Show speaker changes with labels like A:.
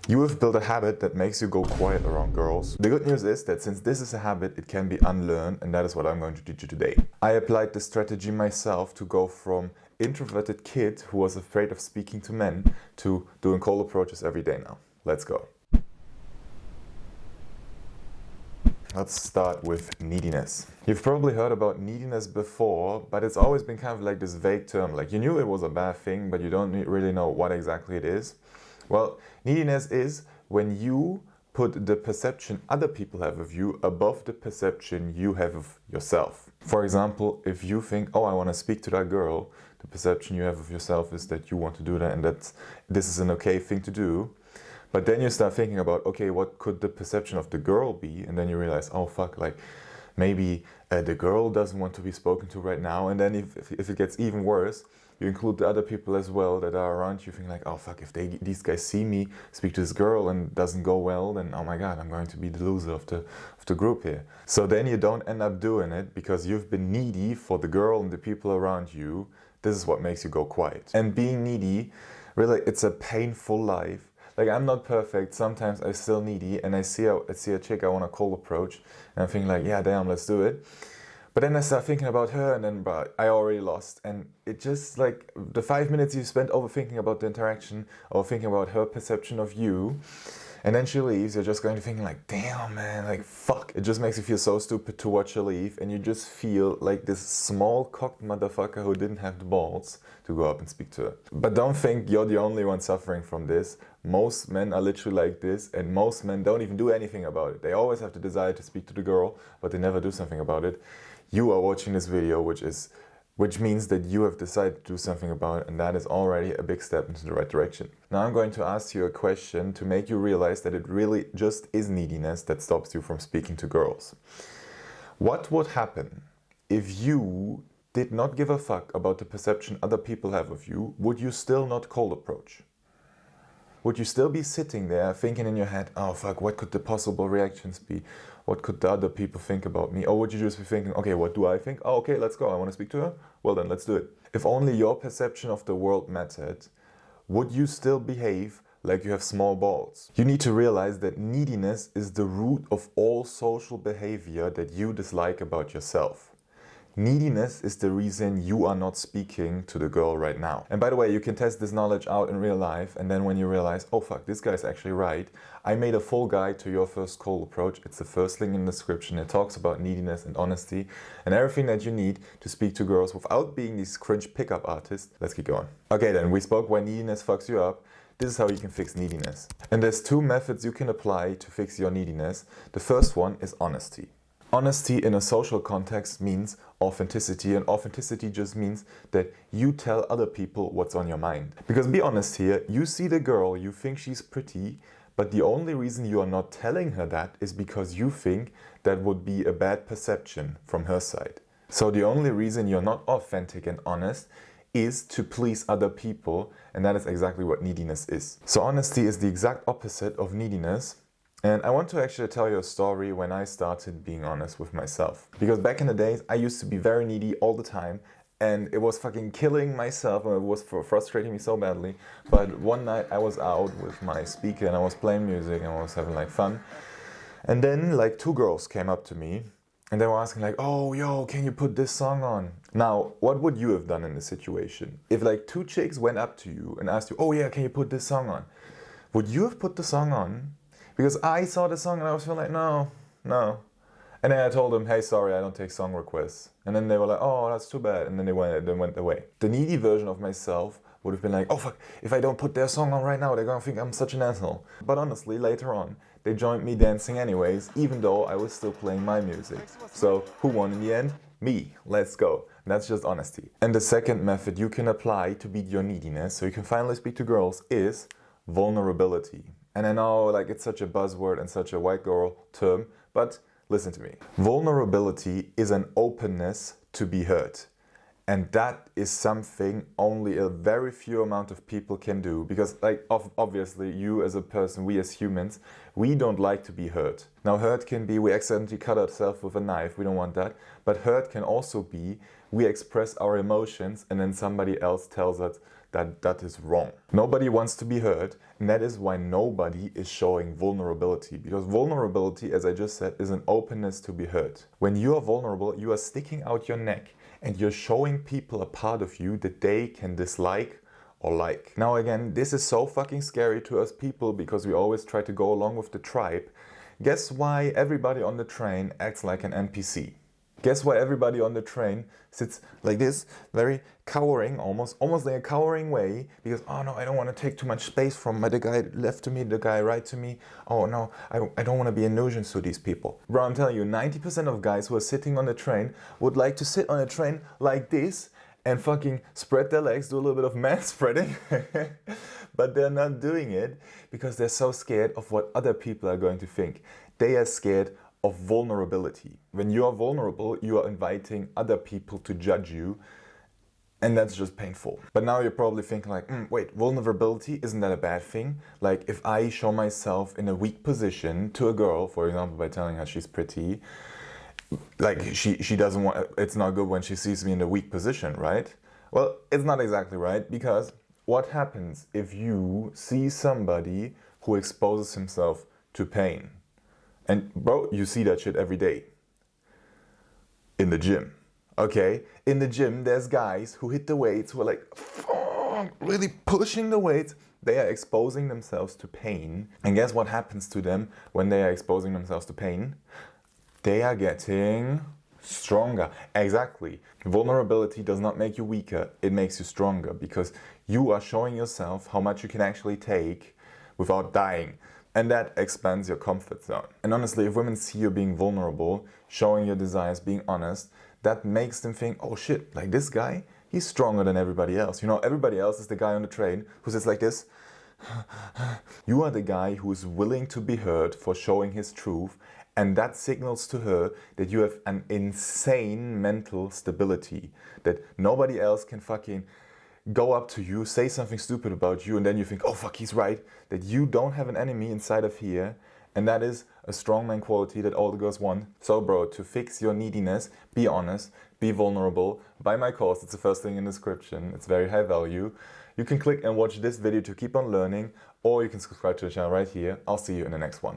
A: You have built a habit that makes you go quiet around girls. The good news is that since this is a habit, it can be unlearned, and that is what I'm going to teach you today. I applied this strategy myself to go from introverted kid who was afraid of speaking to men to doing cold approaches every day now. Let's go. Let's start with neediness. You've probably heard about neediness before, but it's always been kind of like this vague term. Like you knew it was a bad thing, but you don't really know what exactly it is. Well, neediness is when you put the perception other people have of you above the perception you have of yourself. For example, if you think, oh, I want to speak to that girl, the perception you have of yourself is that you want to do that and that this is an okay thing to do. But then you start thinking about, okay, what could the perception of the girl be? And then you realize, oh fuck, like maybe the girl doesn't want to be spoken to right now. And then if it gets even worse, you include the other people as well that are around you, thinking like, oh fuck, if these guys see me speak to this girl and it doesn't go well, then oh my god, I'm going to be the loser of the group here. So then you don't end up doing it because you've been needy for the girl and the people around you. This is what makes you go quiet. And being needy, really, it's a painful life. Like I'm not perfect, sometimes I'm still needy and I see a chick I want to cold approach and I'm thinking like, yeah damn, let's do it. But then I start thinking about her and then I already lost. And it just like the 5 minutes you spent overthinking about the interaction or thinking about her perception of you, and then she leaves, you're just going to think like, damn man, like fuck. It just makes you feel so stupid to watch her leave and you just feel like this small cocked motherfucker who didn't have the balls to go up and speak to her. But don't think you're the only one suffering from this. Most men are literally like this and most men don't even do anything about it. They always have the desire to speak to the girl, but they never do something about it. You are watching this video, which means that you have decided to do something about it, and that is already a big step into the right direction. Now I'm going to ask you a question to make you realize that it really just is neediness that stops you from speaking to girls. What would happen if you did not give a fuck about the perception other people have of you? Would you still not cold approach? Would you still be sitting there thinking in your head, oh fuck, what could the possible reactions be? What could the other people think about me? Or would you just be thinking, okay, what do I think? Oh, okay, let's go. I want to speak to her? Well then, let's do it. If only your perception of the world mattered, would you still behave like you have small balls? You need to realize that neediness is the root of all social behavior that you dislike about yourself. Neediness is the reason you are not speaking to the girl right now. And by the way, you can test this knowledge out in real life, and then when you realize, oh fuck, this guy's actually right, I made a full guide to your first cold approach. It's the first link in the description. It talks about neediness and honesty and everything that you need to speak to girls without being these cringe pickup artists. Let's keep going. Okay then, we spoke why neediness fucks you up. This is how you can fix neediness. And there's two methods you can apply to fix your neediness. The first one is honesty. Honesty in a social context means authenticity, and authenticity just means that you tell other people what's on your mind. Because be honest here, you see the girl, you think she's pretty, but the only reason you are not telling her that is because you think that would be a bad perception from her side. So the only reason you're not authentic and honest is to please other people, and that is exactly what neediness is. So honesty is the exact opposite of neediness. And I want to actually tell you a story when I started being honest with myself. Because back in the days, I used to be very needy all the time and it was fucking killing myself and it was frustrating me so badly. But one night I was out with my speaker and I was playing music and I was having like fun. And then like two girls came up to me and they were asking like, oh, yo, can you put this song on? Now, what would you have done in this situation? If like two chicks went up to you and asked you, oh yeah, can you put this song on? Would you have put the song on? Because I saw the song and I was feeling like, no. And then I told them, hey, sorry, I don't take song requests. And then they were like, oh, that's too bad. And then they went away. The needy version of myself would have been like, oh fuck, if I don't put their song on right now, they're gonna think I'm such an asshole. But honestly, later on, they joined me dancing anyways, even though I was still playing my music. So who won in the end? Me. Let's go. And that's just honesty. And the second method you can apply to beat your neediness, so you can finally speak to girls, is vulnerability. And I know like it's such a buzzword and such a white girl term, but listen to me. Vulnerability is an openness to be heard. And that is something only a very few amount of people can do. Because like obviously you as a person, we as humans, we don't like to be hurt. Now hurt can be we accidentally cut ourselves with a knife, we don't want that. But hurt can also be we express our emotions and then somebody else tells us that is wrong. Nobody wants to be hurt, and that is why nobody is showing vulnerability. Because vulnerability, as I just said, is an openness to be hurt. When you are vulnerable, you are sticking out your neck and you're showing people a part of you that they can dislike or like. Now again, this is so fucking scary to us people because we always try to go along with the tribe. Guess why everybody on the train acts like an NPC? Guess why everybody on the train sits like this, very cowering, almost like a cowering way, because, oh no, I don't want to take too much space from the guy left to me, the guy right to me. Oh no, I don't want to be a nuisance to these people. Bro, I'm telling you, 90% of guys who are sitting on the train would like to sit on a train like this and fucking spread their legs, do a little bit of man spreading, but they're not doing it because they're so scared of what other people are going to think. They are scared of vulnerability. When you are vulnerable, you are inviting other people to judge you, and that's just painful. But now you're probably thinking like, wait, vulnerability, isn't that a bad thing? Like if I show myself in a weak position to a girl, for example, by telling her she's pretty, like she doesn't want, it's not good when she sees me in a weak position, right? Well, it's not exactly right, because what happens if you see somebody who exposes himself to pain? And bro, you see that shit every day. In the gym. Okay? In the gym, there's guys who hit the weights who are like, really pushing the weights. They are exposing themselves to pain. And guess what happens to them when they are exposing themselves to pain? They are getting stronger. Exactly. Vulnerability does not make you weaker. It makes you stronger because you are showing yourself how much you can actually take without dying. And that expands your comfort zone. And honestly, if women see you being vulnerable, showing your desires, being honest, that makes them think, oh shit, like this guy, he's stronger than everybody else. You know, everybody else is the guy on the train who sits like this. You are the guy who is willing to be heard for showing his truth, and that signals to her that you have an insane mental stability, that nobody else can fucking go up to you, say something stupid about you, and then you think, oh fuck, he's right, that you don't have an enemy inside of here. And that is a strongman quality that all the girls want. So bro, to fix your neediness, be honest, be vulnerable. Buy my course, it's the first thing in the description. It's very high value. You can click and watch this video to keep on learning, or you can subscribe to the channel right here. I'll see you in the next one.